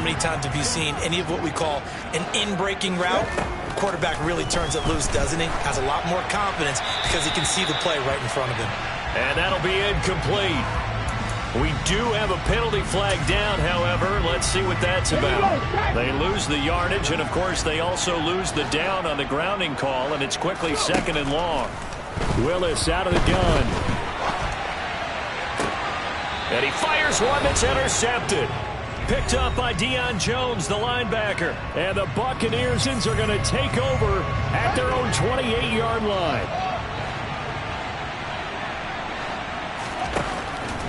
many times have you seen any of what we call an in-breaking route? The quarterback really turns it loose, doesn't he? Has a lot more confidence because he can see the play right in front of him. And that'll be incomplete. We do have a penalty flag down, however. Let's see what that's about. They lose the yardage, and, of course, they also lose the down on the grounding call, and it's quickly 2nd and long. Willis out of the gun. And he fires one that's intercepted. Picked up by Deion Jones, the linebacker. And the Buccaneers are going to take over at their own 28-yard line.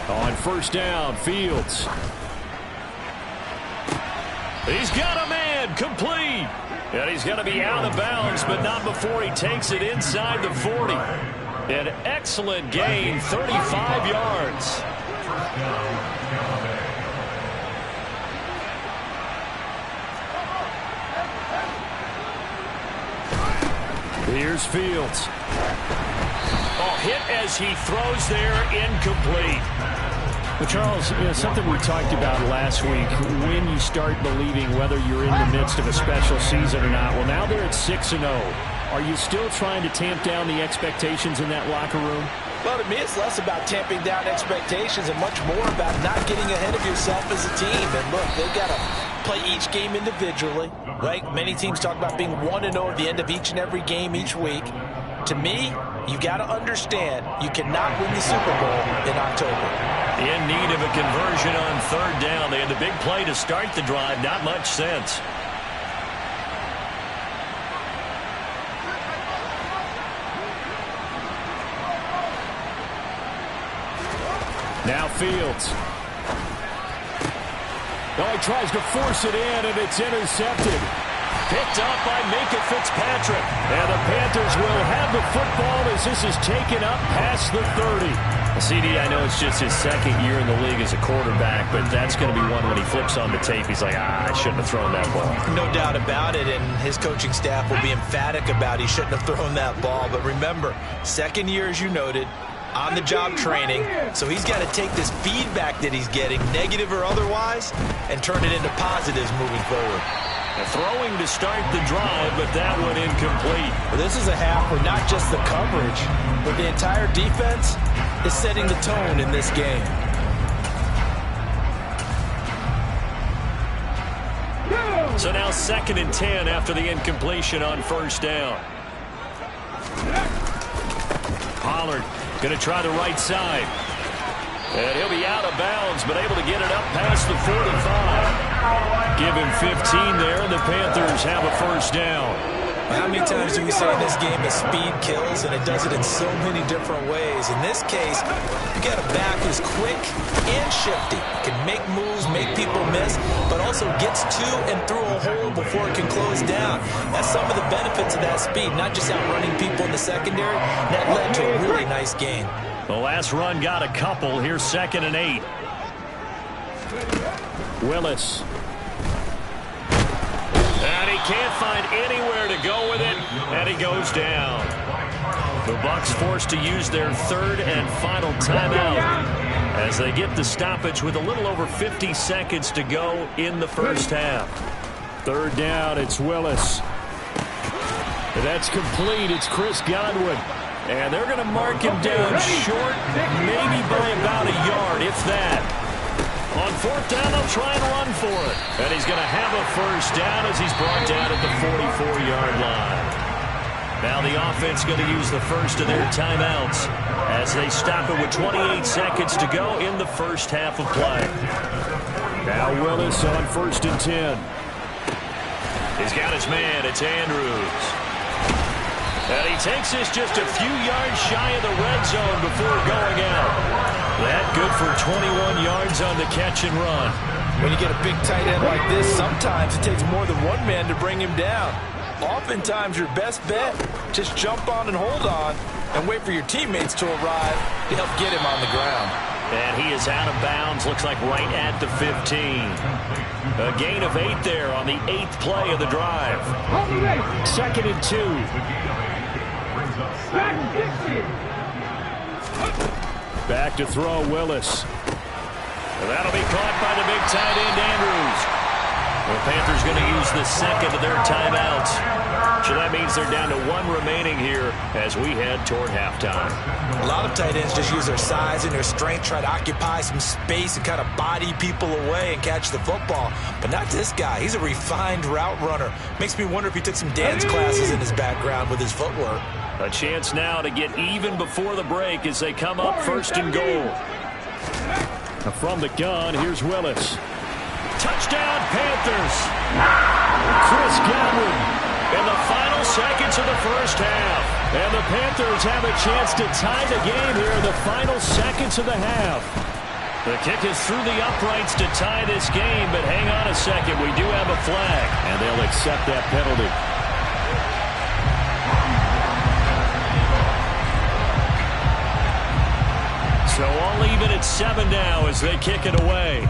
On 1st down, Fields. He's got a man, complete. And he's going to be out of bounds, but not before he takes it inside the 40. An excellent gain, 35 yards. Here's Fields. Oh, hit as he throws there, incomplete. Well, Charles, something we talked about last week, when you start believing whether you're in the midst of a special season or not. Well, now they're at 6-0. Are you still trying to tamp down the expectations in that locker room? Well, to me, it's less about tamping down expectations and much more about not getting ahead of yourself as a team. And look, they've got to play each game individually, right? Many teams talk about being 1-0 at the end of each and every game each week. To me, you got to understand you cannot win the Super Bowl in October. In need of a conversion on 3rd down. They had the big play to start the drive. Not much sense. Now Fields. Oh, he tries to force it in, and it's intercepted. Picked up by Minkah Fitzpatrick. And the Panthers will have the football as this is taken up past the 30. CD, I know it's just his 2nd year in the league as a quarterback, but that's going to be one when he flips on the tape. He's like, I shouldn't have thrown that ball. No doubt about it, and his coaching staff will be emphatic about he shouldn't have thrown that ball. But remember, 2nd year, as you noted, on-the-job training, so he's got to take this feedback that he's getting, negative or otherwise, and turn it into positives moving forward. Throwing to start the drive, but that one incomplete. Well, this is a half where not just the coverage, but the entire defense is setting the tone in this game. So now 2nd and 10 after the incompletion on 1st down. Pollard going to try the right side. And he'll be out of bounds, but able to get it up past the 45. Give him 15 there, and the Panthers have a 1st down. How many times do we say in this game that speed kills, and it does it in so many different ways? In this case, you got a back who's quick and shifty. Can make moves, make people miss, but also gets to and through a hole before it can close down. That's some of the benefits of that speed, not just outrunning people in the secondary. That led to a really nice gain. The last run got a couple. Here's 2nd and 8. Willis. And he can't find anywhere to go with it, and he goes down. The Bucs forced to use their 3rd and final timeout as they get the stoppage with a little over 50 seconds to go in the 1st half. 3rd down, it's Willis. That's complete. It's Chris Godwin. And they're going to mark him down short, maybe by about a yard, if that. On 4th down, they'll try and run for it. And he's going to have a 1st down as he's brought down at the 44-yard line. Now the offense going to use the first of their timeouts as they stop it with 28 seconds to go in the 1st half of play. Now Willis on 1st and 10. He's got his man. It's Andrews. And he takes this just a few yards shy of the red zone before going out. That good for 21 yards on the catch and run. When you get a big tight end like this, sometimes it takes more than one man to bring him down. Oftentimes, your best bet, just jump on and hold on and wait for your teammates to arrive to help get him on the ground. And he is out of bounds, looks like right at the 15. A gain of 8 there on the 8th play of the drive. 2nd and 2. Back to throw, Willis. That'll be caught by the big tight end, Andrews. The Panthers going to use the second of their timeouts. So that means they're down to 1 remaining here as we head toward halftime. A lot of tight ends just use their size and their strength, try to occupy some space and kind of body people away and catch the football. But not this guy. He's a refined route runner. Makes me wonder if he took some dance classes in his background with his footwork. A chance now to get even before the break as they come up 1st and goal. From the gun, here's Willis. Touchdown, Panthers! Chris Godwin. In the final seconds of the first half. And the Panthers have a chance to tie the game here in the final seconds of the half. The kick is through the uprights to tie this game, but hang on a second. We do have a flag. And they'll accept that penalty. So all even at 7 now as they kick it away.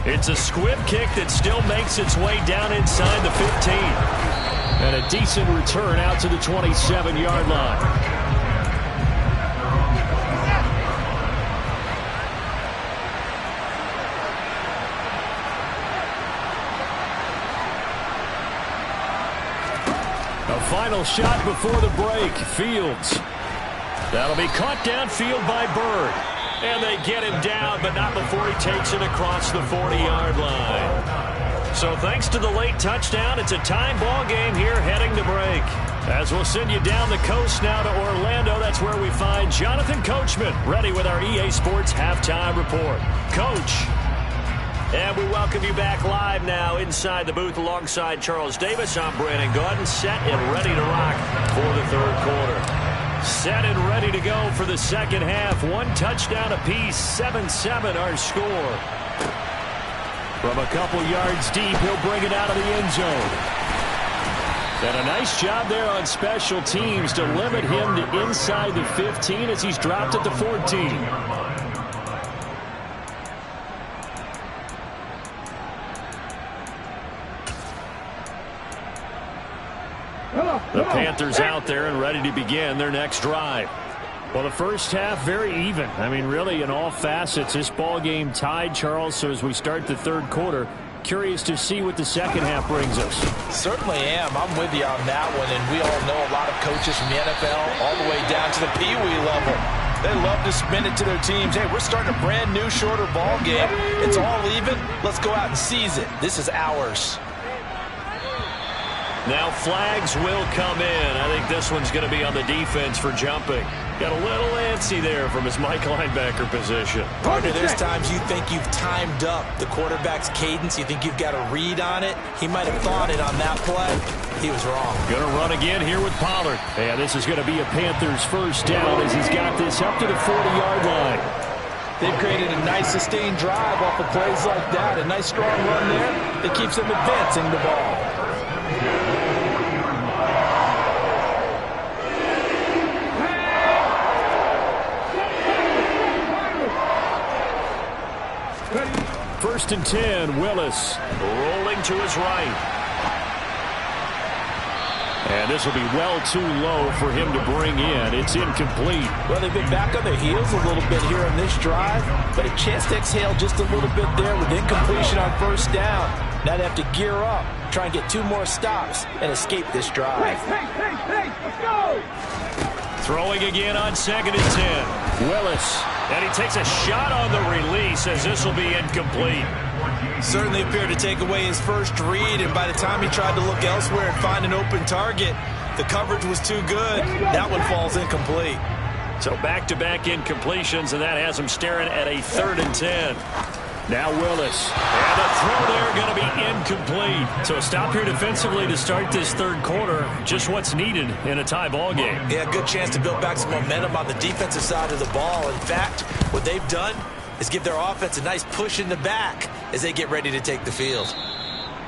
It's a squib kick that still makes its way down inside the 15. And a decent return out to the 27-yard line. A final shot before the break. Fields. That'll be caught downfield by Bird. And they get him down, but not before he takes it across the 40-yard line. So thanks to the late touchdown, it's a tie ball game here heading to break. As we'll send you down the coast now to Orlando, that's where we find Jonathan Coachman, ready with our EA Sports Halftime Report. Coach. And we welcome you back live now inside the booth alongside Charles Davis. I'm Brandon Gaudin, set and ready to rock for the 3rd quarter. Set and ready to go for the second half. 1 touchdown apiece, 7-7 our score. From a couple yards deep, he'll bring it out of the end zone. And a nice job there on special teams to limit him to inside the 15 as he's dropped at the 14. The Panthers out there and ready to begin their next drive. Well, the first half, very even. I mean, really, in all facets, this ball game tied, Charles. So as we start the 3rd quarter, curious to see what the second half brings us. Certainly am. I'm with you on that one. And we all know a lot of coaches from the NFL all the way down to the Pee-wee level. They love to spin it to their teams. Hey, we're starting a brand new, shorter ball game. It's all even. Let's go out and seize it. This is ours. Now flags will come in. I think this one's going to be on the defense for jumping. Got a little antsy there from his Mike linebacker position. Partner, there's times you think you've timed up the quarterback's cadence. You think you've got a read on it. He might have thought it on that play. He was wrong. Going to run again here with Pollard. And this is going to be a Panthers first down as he's got this up to the 40-yard line. They've created a nice sustained drive off of plays like that. A nice strong run there that keeps them advancing the ball. First and 10, Willis. Rolling to his right. And this will be well too low for him to bring in. It's incomplete. Well, they've been back on their heels a little bit here on this drive, but a chance to exhale just a little bit there with incompletion on first down. Now they have to gear up, try and get 2 more stops and escape this drive. Hey, let's go! Throwing again on 2nd and 10. Willis. And he takes a shot on the release as this will be incomplete. Certainly appeared to take away his first read, and by the time he tried to look elsewhere and find an open target, the coverage was too good. That one falls incomplete. So back-to-back incompletions, and that has him staring at a 3rd and 10. Now Willis. And the throw there going to be incomplete. So a stop here defensively to start this 3rd quarter. Just what's needed in a tie ball game. Yeah, good chance to build back some momentum on the defensive side of the ball. In fact, what they've done is give their offense a nice push in the back as they get ready to take the field.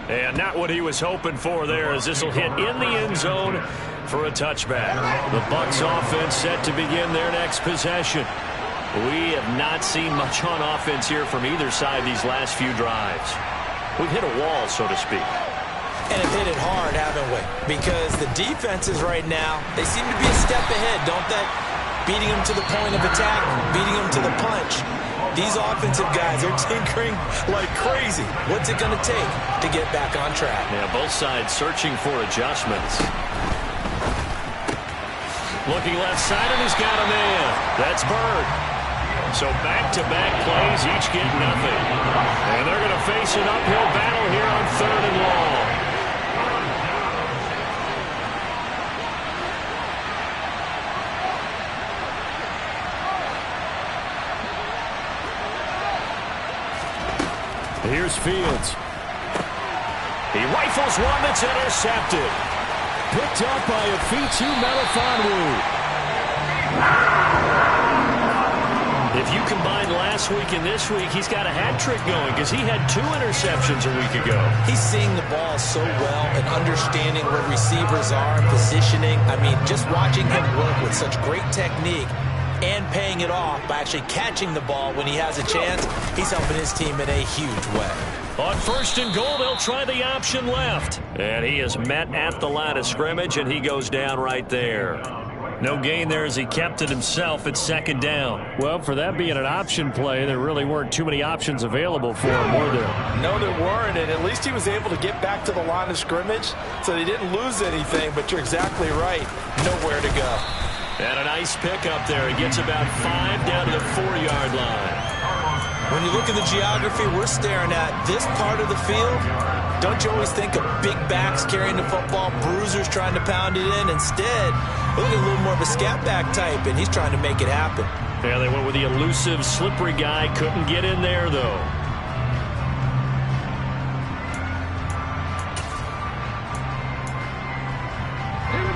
And not what he was hoping for there, as this will hit in the end zone for a touchback. The Bucs offense set to begin their next possession. We have not seen much on offense here from either side these last few drives. We've hit a wall, so to speak. And have hit it hard, haven't we? Because the defenses right now, they seem to be a step ahead, don't they? Beating them to the point of attack, beating them to the punch. These offensive guys are tinkering like crazy. What's it going to take to get back on track? Yeah, both sides searching for adjustments. Looking left side, and he's got a man. That's Bird. So back-to-back plays, each get nothing. And they're going to face an uphill battle here on 3rd and long. Here's Fields. He rifles one that's intercepted. Picked up by Afitu Melifonwu. If you combine last week and this week, he's got a hat trick going because he had 2 interceptions a week ago. He's seeing the ball so well and understanding where receivers are and positioning. I mean, just watching him work with such great technique and paying it off by actually catching the ball when he has a chance, he's helping his team in a huge way. On 1st and goal, they'll try the option left. And he is met at the line of scrimmage, and he goes down right there. No gain there as he kept it himself at 2nd down. Well, for that being an option play, there really weren't too many options available for him, were there? No, there weren't, and at least he was able to get back to the line of scrimmage, so he didn't lose anything, but you're exactly right. Nowhere to go. And a nice pickup there. He gets about 5 down to the 4-yard line. When you look at the geography we're staring at, this part of the field, don't you always think of big backs carrying the football, bruisers trying to pound it in? Instead, we're looking at a little more of a scat back type, and he's trying to make it happen. Yeah, they went with the elusive, slippery guy. Couldn't get in there, though.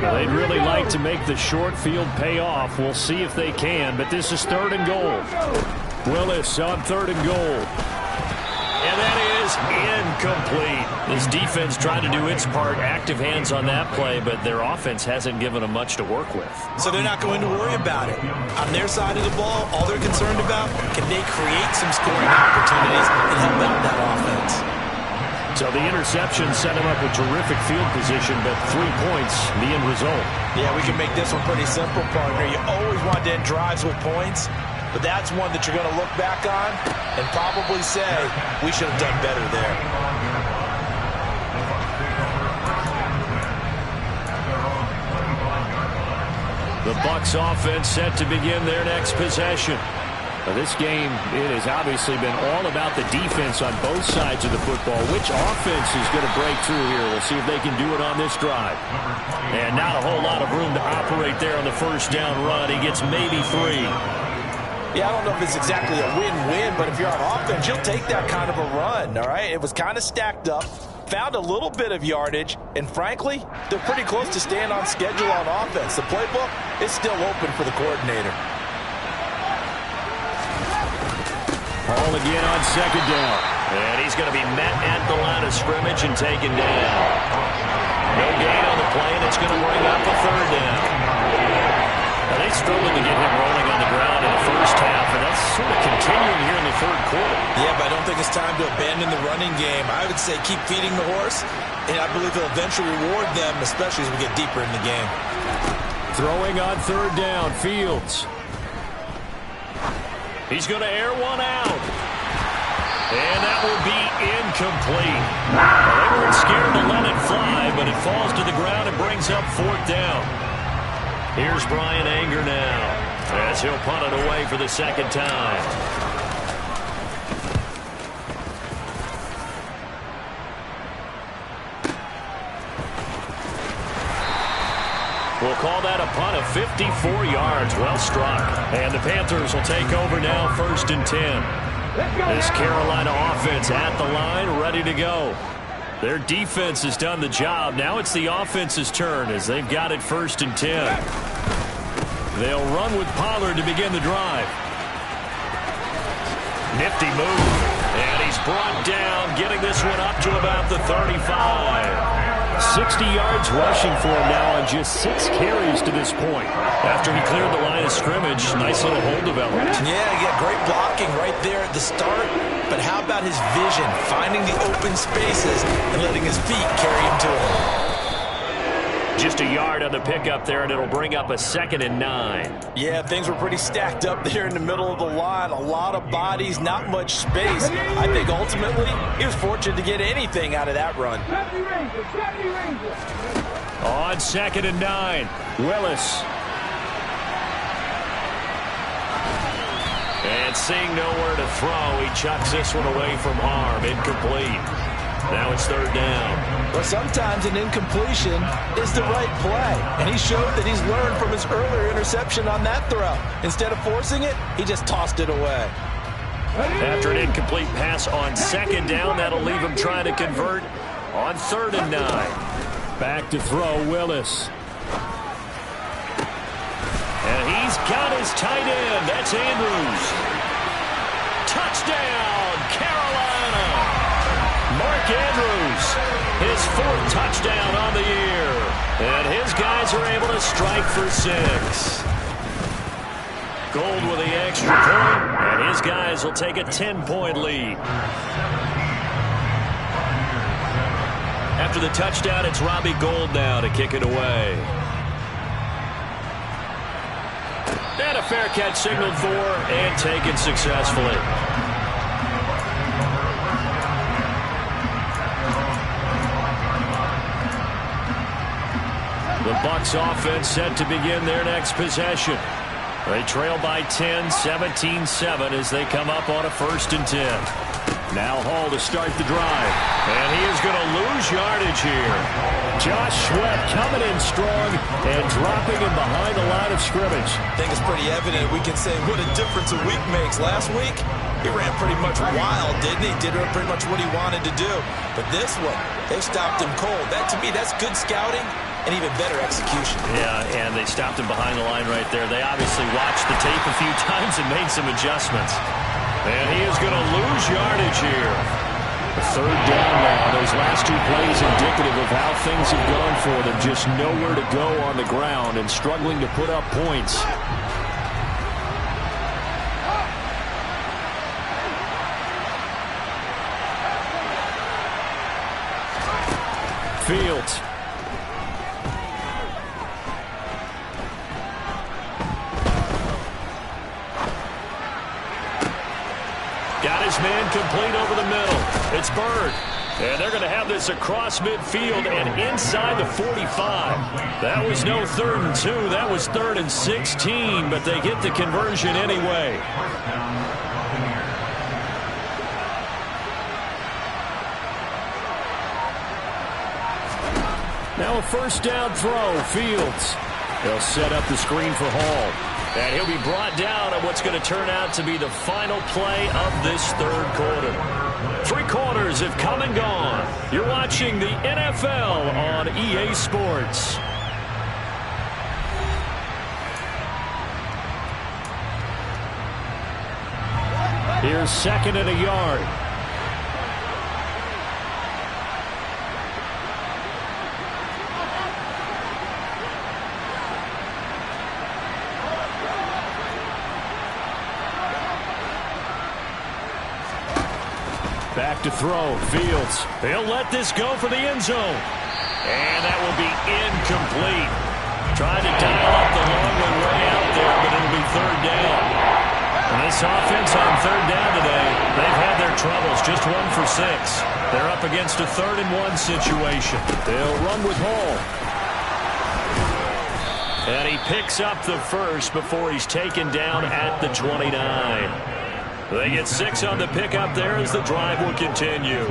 They'd really like to make the short field pay off. We'll see if they can, but this is 3rd and goal. Willis on 3rd and goal. And that is incomplete. This defense trying to do its part, active hands on that play, but their offense hasn't given them much to work with. So they're not going to worry about it. On their side of the ball, all they're concerned about, can they create some scoring opportunities and help out that offense? So the interception set him up with terrific field position, but 3 points, the end result. Yeah, we can make this one pretty simple, partner. You always want to end drives with points, but that's one that you're going to look back on and probably say, we should have done better there. The Bucs offense set to begin their next possession. Now, this game, it has obviously been all about the defense on both sides of the football. Which offense is going to break through here? We'll see if they can do it on this drive. And not a whole lot of room to operate there on the 1st down run. He gets maybe 3. Yeah, I don't know if it's exactly a win-win, but if you're on offense, you'll take that kind of a run, all right? It was kind of stacked up, found a little bit of yardage, and frankly, they're pretty close to staying on schedule on offense. The playbook is still open for the coordinator. Hall again on 2nd down. And he's going to be met at the line of scrimmage and taken down. No gain on the play, and it's going to bring up a 3rd down. Now, they struggled to get him rolling on the ground in the 1st half, and that's sort of continuing here in the 3rd quarter. Yeah, but I don't think it's time to abandon the running game. I would say keep feeding the horse, and I believe he'll eventually reward them, especially as we get deeper in the game. Throwing on 3rd down, Fields. He's going to air one out. And that will be incomplete. Well, they weren't scared to let it fly, but it falls to the ground and brings up 4th down. Here's Brian Anger now, as he'll punt it away for the 2nd time. We'll call that a punt of 54 yards. Well struck. And the Panthers will take over now, 1st and 10. This Carolina offense at the line, ready to go. Their defense has done the job. Now it's the offense's turn as they've got it 1st and 10. They'll run with Pollard to begin the drive. Nifty move. And he's brought down, getting this one up to about the 35. 60 yards rushing for him now on just 6 carries to this point. After he cleared the line of scrimmage, nice little hole developed. Yeah, great blocking right there at the start. But how about his vision, finding the open spaces and letting his feet carry him to it? Just a yard on the pickup there, and it'll bring up a 2nd and 9. Yeah, things were pretty stacked up there in the middle of the line. A lot of bodies, not much space. I think ultimately he was fortunate to get anything out of that run. On 2nd and 9, Willis. And seeing nowhere to throw, he chucks this one away from harm. Incomplete. Now it's 3rd down. Well, sometimes an incompletion is the right play. And he showed that he's learned from his earlier interception on that throw. Instead of forcing it, he just tossed it away. After an incomplete pass on 2nd down, that'll leave him trying to convert on 3rd and 9. Back to throw, Willis. And he's got his tight end. That's Andrews. Touchdown, Carolina. Mark Andrews, his 4th touchdown on the year. And his guys are able to strike for 6. Gold with the extra point, and his guys will take a 10-point lead. After the touchdown, it's Robbie Gould now to kick it away. And a fair catch signaled for and taken successfully. The Bucs offense set to begin their next possession. They trail by 10, 17-7 as they come up on a 1st and 10. Now Hall to start the drive. And he is going to lose yardage here. Josh Sweat coming in strong and dropping him behind the line of scrimmage. I think it's pretty evident we can say what a difference a week makes. Last week, he ran pretty much wild, didn't he? Did pretty much what he wanted to do. But this one, they stopped him cold. That, to me, that's good scouting and even better execution. Yeah, and they stopped him behind the line right there. They obviously watched the tape a few times and made some adjustments. And he is going to lose yardage here. 3rd down now. Those last 2 plays indicative of how things have gone for them. Just nowhere to go on the ground and struggling to put up points. Fields. Got his man complete over the middle. It's Bird. And they're going to have this across midfield and inside the 45. That was no 3rd and 2. That was 3rd and 16, but they get the conversion anyway. Now a 1st down throw, Fields. They'll set up the screen for Hall. And he'll be brought down on what's going to turn out to be the final play of this 3rd quarter. 3 quarters have come and gone. You're watching the NFL on EA Sports. Here's 2nd and a yard. Back to throw, Fields. He'll let this go for the end zone. And that will be incomplete. Trying to dial up the long one way out there, but it'll be 3rd down. And this offense on 3rd down today, they've had their troubles. Just 1 for 6. They're up against a 3rd and 1 situation. They'll run with Hall. And he picks up the 1st before he's taken down at the 29. They get 6 on the pickup there as the drive will continue.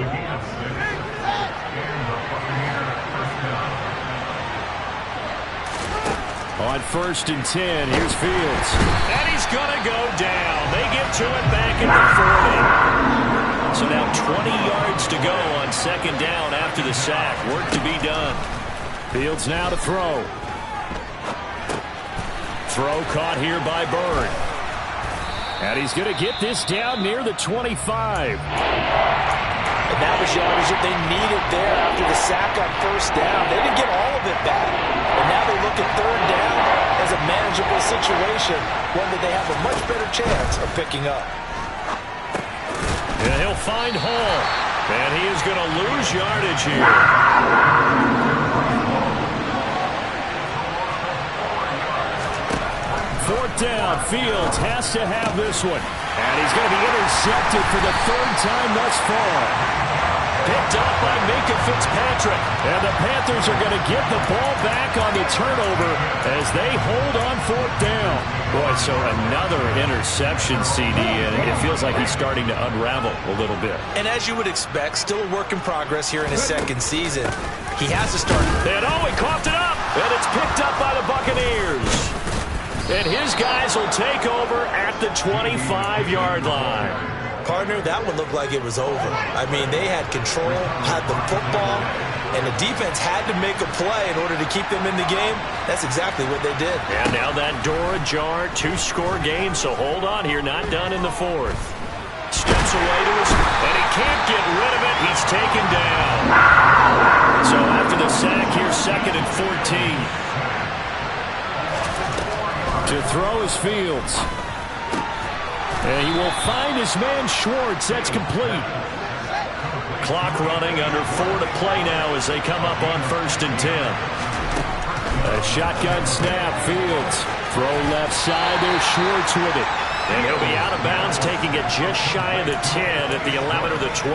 On 1st and 10, here's Fields. And he's going to go down. They get to it back at the 40. So now 20 yards to go on 2nd down after the sack. Work to be done. Fields now to throw. Throw caught here by Bird. And he's going to get this down near the 25. And that was yardage that they needed there after the sack on 1st down. They didn't get all of it back. And now they look at 3rd down as a manageable situation, one that they have a much better chance of picking up. And he'll find Hall. And he is going to lose yardage here. 4th down. Fields has to have this one. And he's going to be intercepted for the 3rd time thus far. Picked up by Minkah Fitzpatrick. And the Panthers are going to get the ball back on the turnover as they hold on 4th down. Boy, so another interception, CD, and it feels like he's starting to unravel a little bit. And as you would expect, still a work in progress here in his 2nd season. He has to start. And he coughed it up. And it's picked up by the Buccaneers. And his guys will take over at the 25-yard line. Partner, that one looked like it was over. I mean, they had control, had the football, and the defense had to make a play in order to keep them in the game. That's exactly what they did. And now that door ajar, 2-score game, so hold on here, not done in the 4th. Steps away to his, and he can't get rid of it. He's taken down. So after the sack here, 2nd and 14. To throw is Fields. And he will find his man Schwartz. That's complete. Clock running, under 4 to play now as they come up on 1st and 10. A shotgun snap, Fields. Throw left side, there's Schwartz with it. And he'll be out of bounds, taking it just shy of the 10 at the 11 or the 12.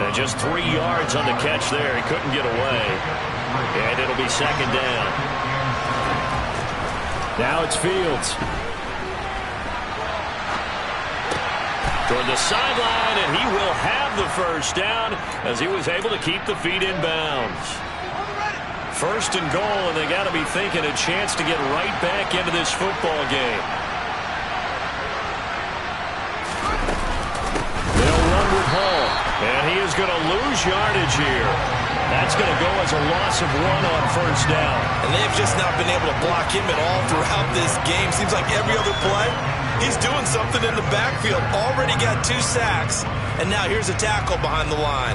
And just 3 yards on the catch there. He couldn't get away. And it'll be 2nd down. Now it's Fields. Toward the sideline, and he will have the 1st down as he was able to keep the feet in bounds. 1st and goal, and they got to be thinking a chance to get right back into this football game. They'll run with Hall. And he is going to lose yardage here. That's going to go as a loss of 1 on 1st down. And they've just not been able to block him at all throughout this game. Seems like every other play, he's doing something in the backfield. Already got 2 sacks, and now here's a tackle behind the line.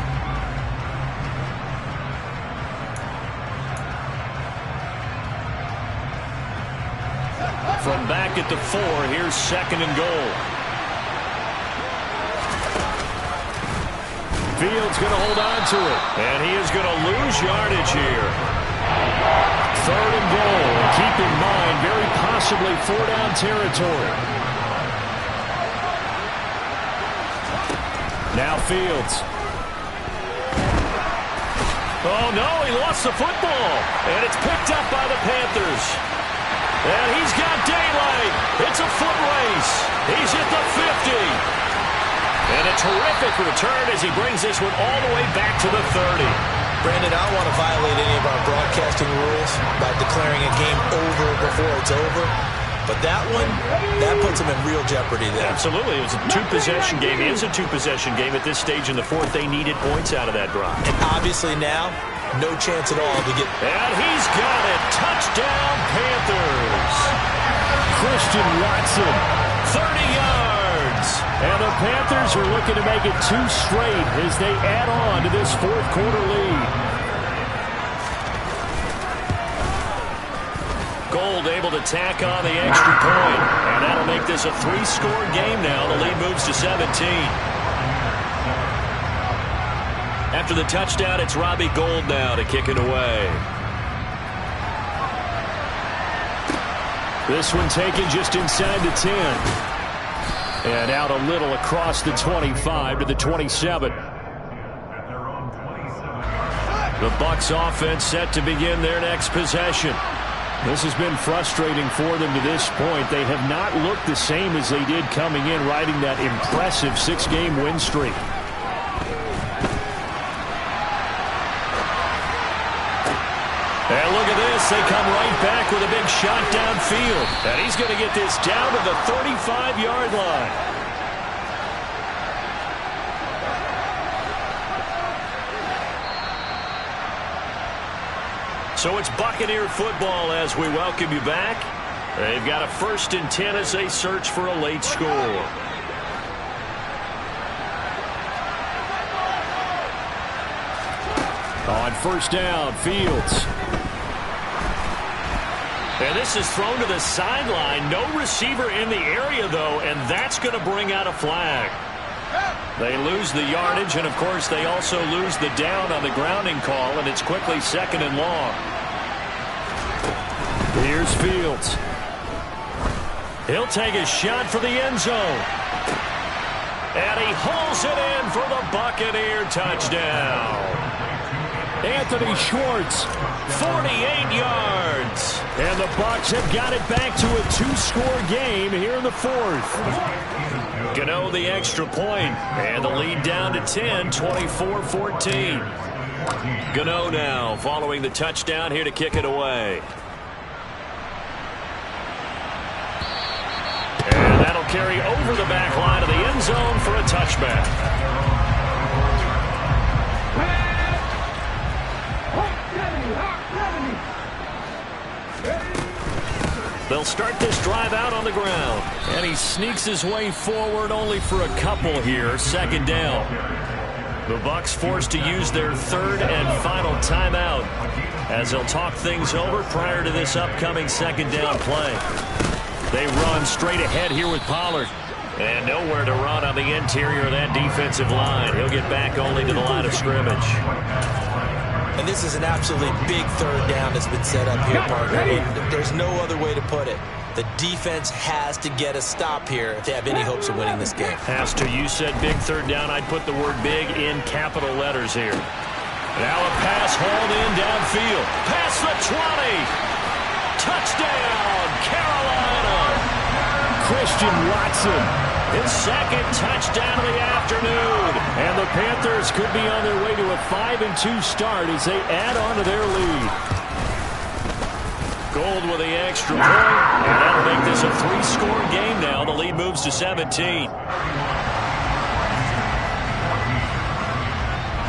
From back at the 4, here's 2nd and goal. Fields going to hold on to it. And he is going to lose yardage here. 3rd and goal. Keep in mind, very possibly 4-down territory. Now Fields. Oh, no, he lost the football. And it's picked up by the Panthers. And he's got daylight. It's a foot race. He's at the 50. And a terrific return as he brings this one all the way back to the 30. Brandon, I don't want to violate any of our broadcasting rules by declaring a game over before it's over. But that one, that puts him in real jeopardy there. Absolutely. It was a 2-possession game. It is a 2-possession game at this stage in the 4th. They needed points out of that drive. And obviously now, no chance at all to get... And he's got it. Touchdown, Panthers. Christian Watson. 30 yards. And the Panthers are looking to make it 2 straight as they add on to this 4th quarter lead. Gold able to tack on the extra point. And that'll make this a 3-score game now. The lead moves to 17. After the touchdown, it's Robbie Gould now to kick it away. This one taken just inside the 10. And out a little across the 25 to the 27. The Bucs offense set to begin their next possession. This has been frustrating for them to this point. They have not looked the same as they did coming in, riding that impressive 6-game win streak. And look at this. They come right back with a big shot downfield. And he's going to get this down to the 35-yard line. So it's Buccaneer football as we welcome you back. They've got a 1st and 10 as they search for a late score. On 1st down, Fields. And this is thrown to the sideline. No receiver in the area, though, and that's going to bring out a flag. They lose the yardage, and, of course, they also lose the down on the grounding call, and it's quickly 2nd and long. Here's Fields. He'll take a shot for the end zone. And he hauls it in for the Buccaneer touchdown. Anthony Schwartz, 48 yards. And the Bucs have got it back to a 2-score game here in the fourth. Gano the extra point, and the lead down to 10, 24-14. Gano now following the touchdown here to kick it away. And that'll carry over the back line of the end zone for a touchback. They'll start this drive out on the ground. And he sneaks his way forward only for a couple here. Second down. The Bucs forced to use their third and final timeout as they'll talk things over prior to this upcoming second down play. They run straight ahead here with Pollard. And nowhere to run on the interior of that defensive line. He'll get back only to the line of scrimmage. And this is an absolutely big third down that's been set up here, partner. I mean, there's no other way to put it. The defense has to get a stop here if they have any hopes of winning this game. Pastor, you said big third down. I'd put the word big in capital letters here. Now a pass hauled in downfield. Past the 20. Touchdown, Carolina. Christian Watson. His second touchdown of the afternoon. And the Panthers could be on their way to a 5-2 start as they add on to their lead. Gold with the extra point, and that'll make this a 3-score game now. The lead moves to 17.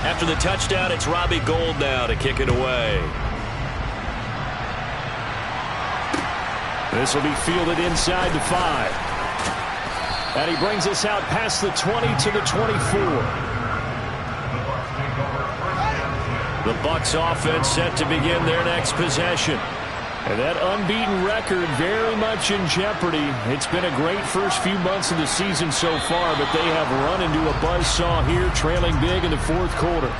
After the touchdown, it's Robbie Gould now to kick it away. This will be fielded inside the 5. And he brings us out past the 20 to the 24. The Bucs offense set to begin their next possession. And that unbeaten record very much in jeopardy. It's been a great first few months of the season so far, but they have run into a buzzsaw here, trailing big in the fourth quarter.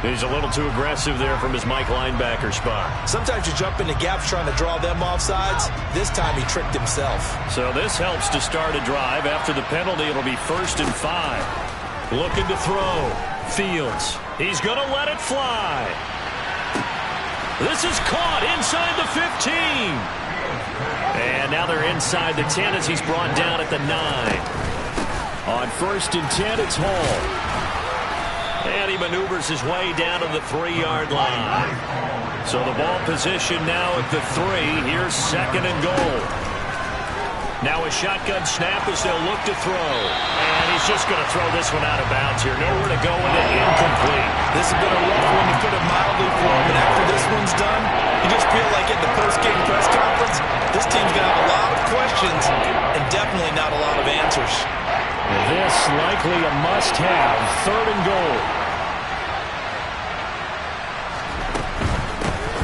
He's a little too aggressive there from his Mike linebacker spot. Sometimes you jump into gaps trying to draw them off sides. This time he tricked himself. So this helps to start a drive. After the penalty, it'll be 1st and 5. Looking to throw. Fields. He's going to let it fly. This is caught inside the 15. And now they're inside the 10 as he's brought down at the 9. On 1st and 10, it's Hall. And he maneuvers his way down to the 3-yard line. So the ball position now at the 3. Here's 2nd and goal. Now a shotgun snap as they'll look to throw. And he's just going to throw this one out of bounds here. Nowhere to go with it. Incomplete. This has been a rough one to put it mildly for him. And after this one's done, you just feel like at the post-game press conference, this team's going to have a lot of questions and definitely not a lot of answers. This likely a must-have. 3rd and goal.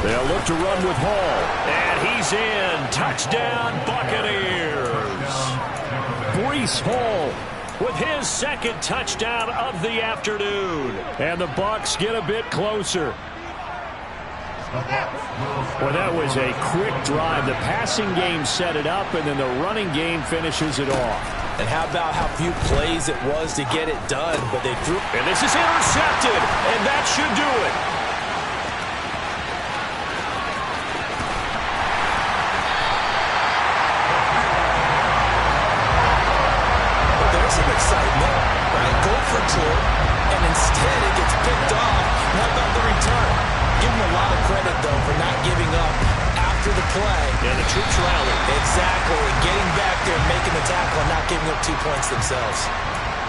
They'll look to run with Hall. And he's in. Touchdown, Buccaneers. Breece Hall with his 2nd touchdown of the afternoon. And the Bucs get a bit closer. Well, that was a quick drive. The passing game set it up, and then the running game finishes it off. And how about how few plays it was to get it done, but they threw. And this is intercepted, and that should do it. But there's some excitement, right? Go for 2, and instead it gets picked off. How about the return? Give him a lot of credit, though, for not giving up after the play. Yeah, the troops rallied. Exactly. Getting back there, making the tackle, and not giving up 2 points themselves.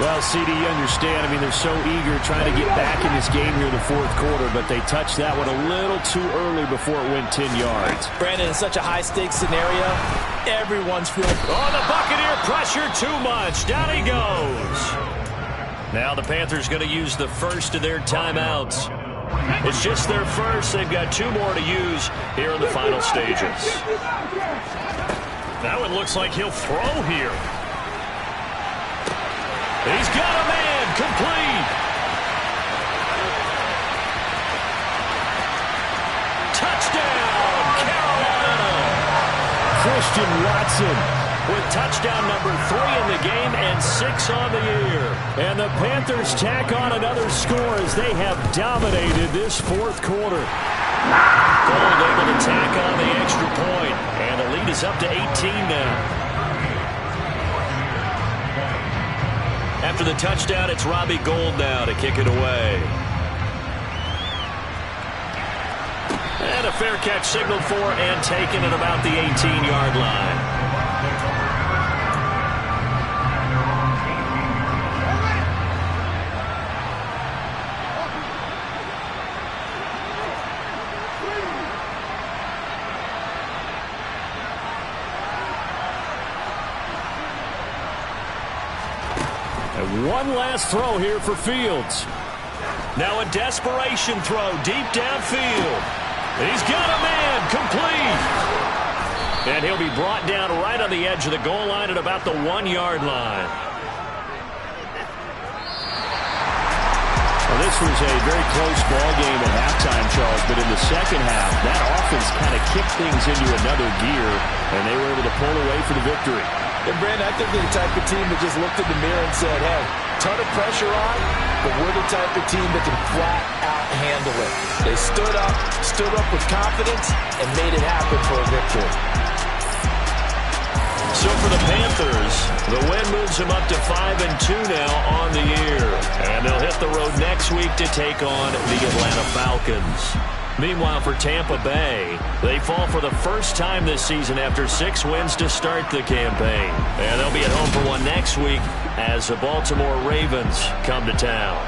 Well, CD, you understand. I mean, they're so eager trying to get back in this game here in the fourth quarter, but they touched that one a little too early before it went 10 yards. Brandon, in such a high-stakes scenario, everyone's feeling. Oh, the Buccaneer pressure too much. Down he goes. Now the Panthers going to use the first of their timeouts. It's just their first. They've got 2 more to use here in the final stages. Now it looks like he'll throw here. He's got a man. Complete. Touchdown, Carolina. Christian Watson with touchdown number 3 in the game and 6 on the year. And the Panthers tack on another score as they have dominated this fourth quarter. Gold able to tack on the extra point, and the lead is up to 18 now. After the touchdown, it's Robbie Gould now to kick it away. And a fair catch signaled for and taken at about the 18-yard line. And one last throw here for Fields. Now a desperation throw deep downfield. He's got a man, complete. And he'll be brought down right on the edge of the goal line at about the 1-yard line. Well, this was a very close ball game at halftime, Charles, but in the second half, that offense kind of kicked things into another gear, and they were able to pull away for the victory. And, Brandon, I think they're the type of team that just looked in the mirror and said, hey, ton of pressure on, but we're the type of team that can flat out handle it. They stood up with confidence, and made it happen for a victory. So for the Panthers, the win moves them up to 5-2 now on the year. And they'll hit the road next week to take on the Atlanta Falcons. Meanwhile, for Tampa Bay, they fall for the first time this season after 6 wins to start the campaign. And they'll be at home for one next week as the Baltimore Ravens come to town.